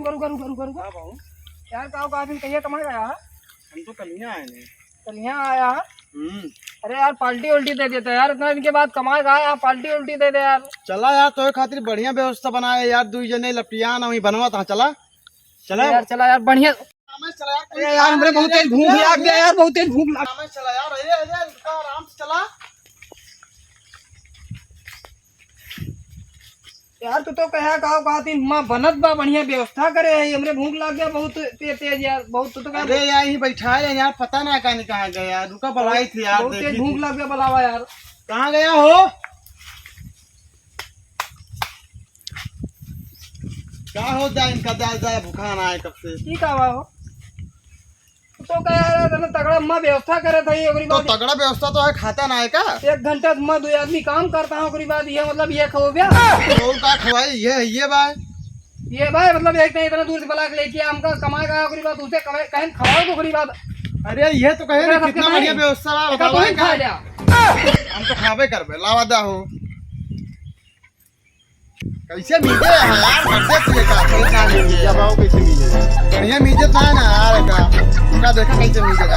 हाँ भाऊ, यार कहा दिन कहिए कमाए गया है? हम तो कल ही आए हैं। कल यहाँ आया है? हम्म। अरे यार पार्टी उल्टी दे देते यार, इतना दिन के बाद कमाए गया यार, पार्टी उल्टी दे दे यार। चला यार तो खातिर बढ़िया व्यवस्था बनाए यार, दुई जने लपटियान वही बनवा था। चला चला यार चला यार बढ़िया। चला यार, अरे यार हमरे बहुत तेज भूख लग गया यार, बहुत तेज भूख लग। चला यार, अरे अरे रुका, आराम से चला यार तू तो कहा दिन माँ बनत बा बढ़िया व्यवस्था करे है, हमरे भूख लग गया बहुत तेज तेज यार, बहुत तू तो कहा अरे यार यही बैठा है यार, पता ना कहाँ कहाँ गया यार, रुका बुलाई थी यार, बहुत तेज देखी भूख थी। लग गया बुलावा यार। कहाँ गया हो? क्या हो जाए इनका, जाए भूखा ना है कब से। ठीक है हो तो कह यार तने तगड़ा माँ व्यवस्था करे था ये, तो तगड़ा व्यवस्था तो है, खाता ना है का? 1 घंटा मैं 2 आदमी काम करता हूँ, बाद ये मतलब ये खो गया तो का खवाई ये बाय ये भाई मतलब एक नहीं इतना दूर से बुला के लेके हमका कमाएगा, ओकरी बाद उसे कहीं खाओ तो ओकरी बाद। अरे ये तो कहे ना कितना बढ़िया व्यवस्था बा, एका बतावा तू का? खा जा। हम तो खाबे करबे, लावा दा हो। कैसे मीजे है यार, बर्थडे से का कैसा मीजे जब आओ, कैसे मीजे बढ़िया मीजे था ना यार का देखा कैसे मीजे का